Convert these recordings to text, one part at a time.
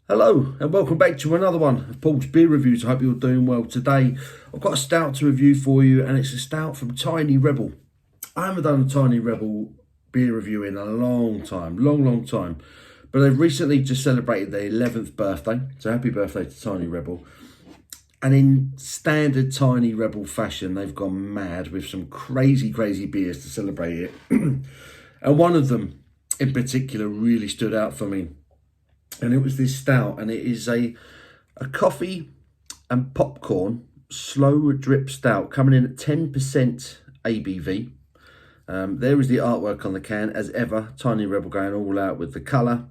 Hello and welcome back to another one of Paul's beer reviews. I hope you're doing well today. I've got a stout to review for you, and it's a stout from Tiny Rebel. I haven't done a Tiny Rebel beer review in a long time, long time. But they've recently just celebrated their 11th birthday, so happy birthday to Tiny Rebel. And in standard Tiny Rebel fashion, they've gone mad with some crazy beers to celebrate it. And one of them in particular really stood out for me. And it was this stout, and it is a coffee and popcorn slow drip stout coming in at 10% ABV. There is the artwork on the can, as ever. Tiny Rebel going all out with the colour.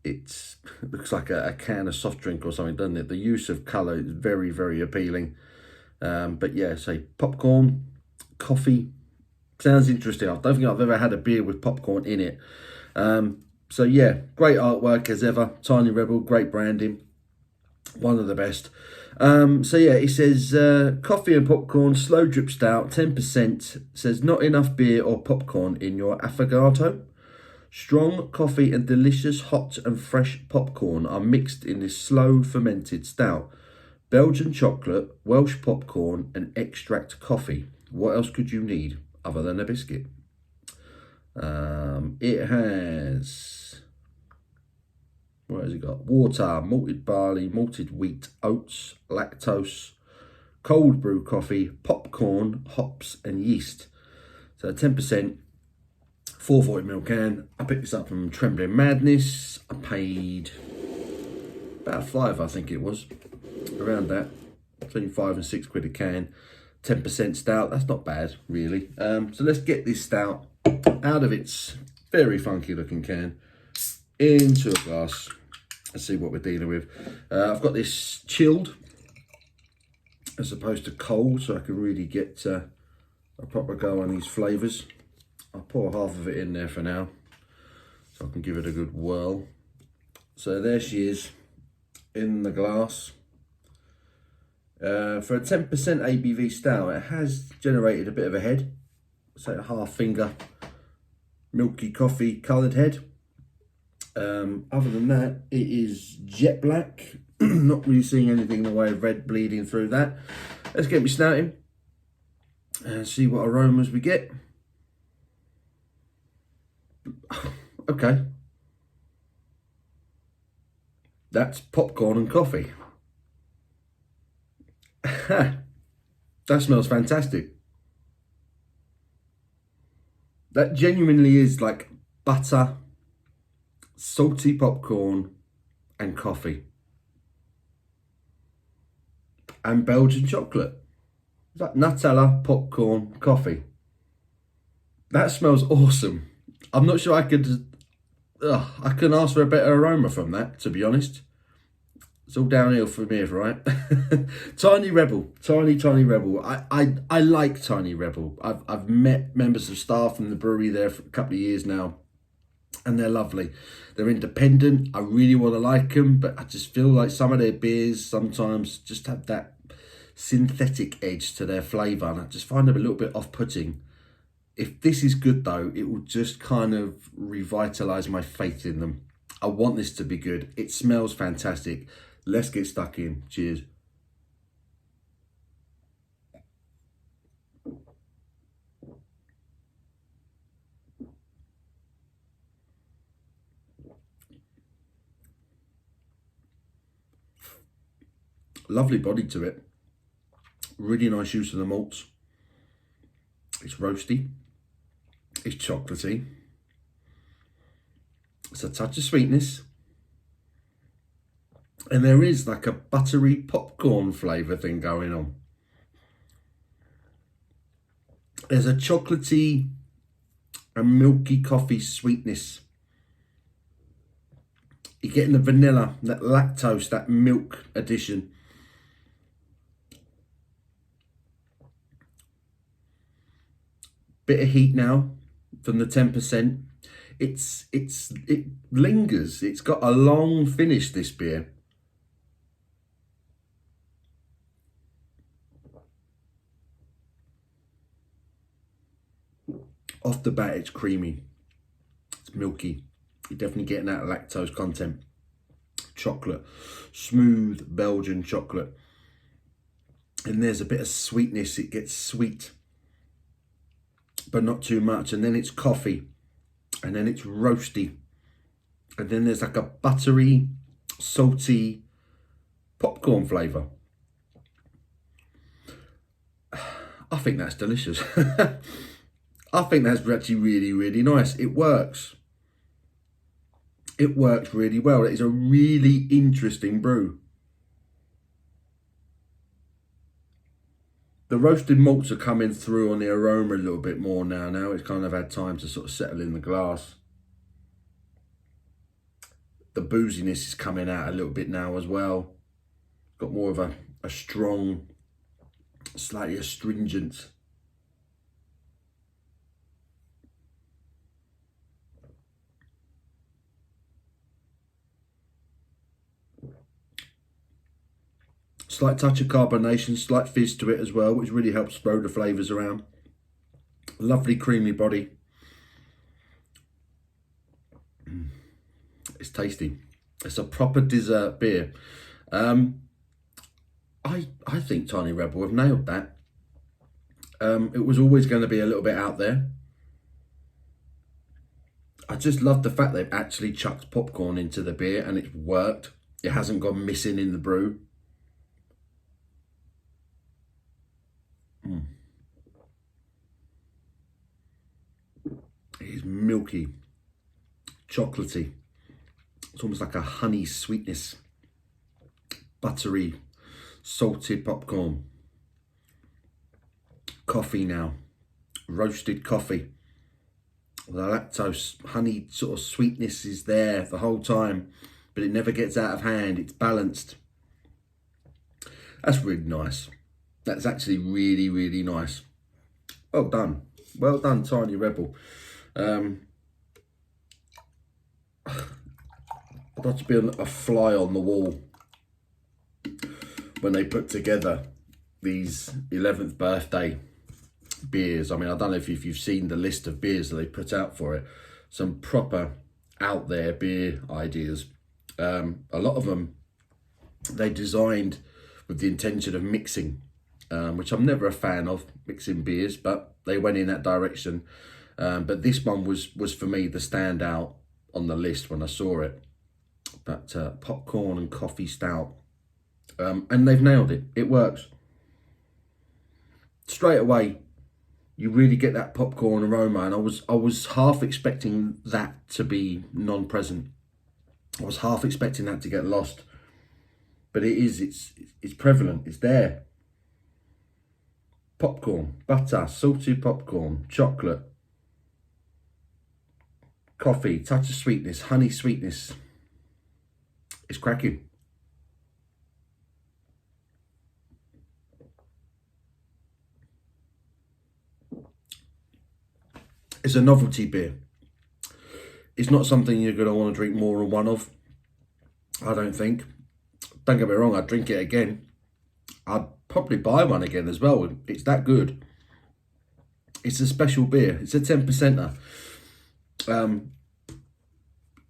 It looks like a can of soft drink or something, doesn't it? The use of colour is very appealing. But yeah, say popcorn, coffee. Sounds interesting. I don't think I've ever had a beer with popcorn in it. So yeah, great artwork as ever. Tiny Rebel, great branding. One of the best. So yeah, it says coffee and popcorn, slow drip stout, 10%. Says not enough beer or popcorn in your affogato. Strong coffee and delicious hot and fresh popcorn are mixed in this slow fermented stout. Belgian chocolate, Welsh popcorn and extract coffee. What else could you need other than a biscuit? It has, what has it got? Water, malted barley, malted wheat, oats, lactose, cold brew coffee, popcorn, hops and yeast. So 10%, 440ml can. I picked this up from Trembling Madness. I paid about £5, I think it was, around that, between £5 and £6 a can. 10% stout, that's not bad really. So let's get this stout out of its very funky looking can into a glass and see what we're dealing with. I've got this chilled as opposed to cold, so I can really get a proper go on these flavours. I'll pour half of it in there for now so I can give it a good whirl. So there she is in the glass. For a 10% ABV stout, it has generated a bit of a head, say a half finger milky coffee coloured head. Other than that, it is jet black. Not really seeing anything in the way of red bleeding through that. Let's get me snouting and see what aromas we get. Okay, that's popcorn and coffee. That smells fantastic. That genuinely is like butter, salty popcorn and coffee. And Belgian chocolate. It's like Nutella, popcorn, coffee. That smells awesome. I'm not sure I couldn't ask for a better aroma from that, to be honest. It's all downhill from here, right? Tiny Rebel, tiny Rebel. I like Tiny Rebel. I've met members of staff from the brewery there for a couple of years now, and they're lovely. They're independent. I really want to like them, but I just feel like some of their beers sometimes just have that synthetic edge to their flavour, and I just find them a little bit off-putting. If this is good though, it will just kind of revitalise my faith in them. I want this to be good. It smells fantastic. Let's get stuck in. Cheers. Lovely body to it. Really nice use of the malts. It's roasty. It's chocolatey. It's a touch of sweetness. And there is like a buttery popcorn flavour thing going on. There's a chocolatey and milky coffee sweetness. You're getting the vanilla, that lactose, that milk addition. Bit of heat now from the 10%. It lingers. It's got a long finish, this beer. Off the bat, it's creamy. It's milky. You're definitely getting that lactose content. chocolate, smooth Belgian chocolate. And there's a bit of sweetness. It gets sweet, but not too much. And then it's coffee, and then it's roasty. And then there's like a buttery, salty popcorn flavour. I think that's delicious. I think that's actually really, really nice. It works. It works really well. It is a really interesting brew. The roasted malts are coming through on the aroma a little bit more now. Now it's kind of had time to sort of settle in the glass. The booziness is coming out a little bit now as well. Got more of a strong, slightly astringent. Slight touch of carbonation, slight fizz to it as well, which really helps throw the flavours around. Lovely creamy body. It's tasty. It's a proper dessert beer. I think Tiny Rebel have nailed that. It was always going to be a little bit out there. I just love the fact they've actually chucked popcorn into the beer and it's worked. It hasn't gone missing in the brew. It is milky, chocolatey. It's almost like a honey sweetness. Buttery, salted popcorn. Coffee now. Roasted coffee. The lactose, honey sort of sweetness is there the whole time, but it never gets out of hand. It's balanced. That's really nice. That's actually really, really nice. Well done. Well done, Tiny Rebel. I'd like to be a fly on the wall when they put together these 11th birthday beers. I mean, I don't know if you've seen the list of beers that they put out for it. Some proper out there beer ideas. A lot of them they designed with the intention of mixing, which I'm never a fan of, mixing beers, but they went in that direction. But this one was for me the standout on the list when I saw it. But popcorn and coffee stout. And they've nailed it. It works. Straight away, you really get that popcorn aroma, and I was half expecting that to be non-present. I was half expecting that to get lost. But it's prevalent, it's there. Popcorn, butter, salted popcorn, chocolate, coffee, touch of sweetness, honey sweetness. It's cracking. It's a novelty beer. It's not something you're going to want to drink more than one of, I don't think. Don't get me wrong, I'd drink it again. I'd probably buy one again as well. It's that good. It's a special beer. It's a 10%er.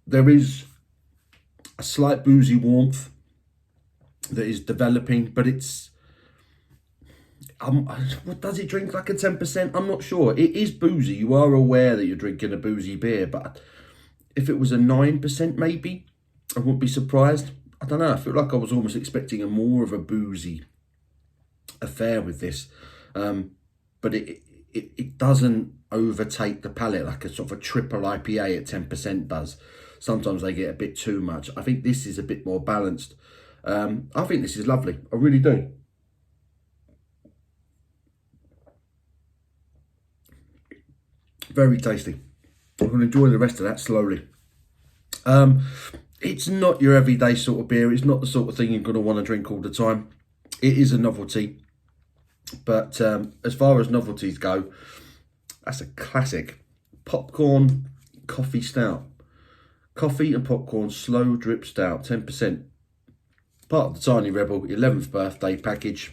There is a slight boozy warmth that is developing, but it's... what does it drink like a 10%? I'm not sure. It is boozy. You are aware that you're drinking a boozy beer, but if it was a 9% maybe, I wouldn't be surprised. I don't know. I feel like I was almost expecting a more of a boozy affair with this, but it doesn't overtake the palate like a sort of a triple IPA at 10% does. Sometimes they get a bit too much. I think this is a bit more balanced. I think this is lovely. I really do. Very tasty. I'm going to enjoy the rest of that slowly. It's not your everyday sort of beer. It's not the sort of thing you're going to want to drink all the time. It is a novelty. But as far as novelties go, that's a classic. Popcorn coffee stout. Coffee and popcorn slow drip stout, 10%. Part of the Tiny Rebel 11th birthday package.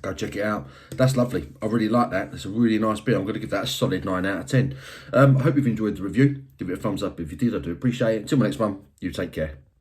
Go check it out. That's lovely. I really like that. It's a really nice beer. I'm going to give that a solid 9 out of 10. I hope you've enjoyed the review. Give it a thumbs up if you did. I do appreciate it. Until my next one, you take care.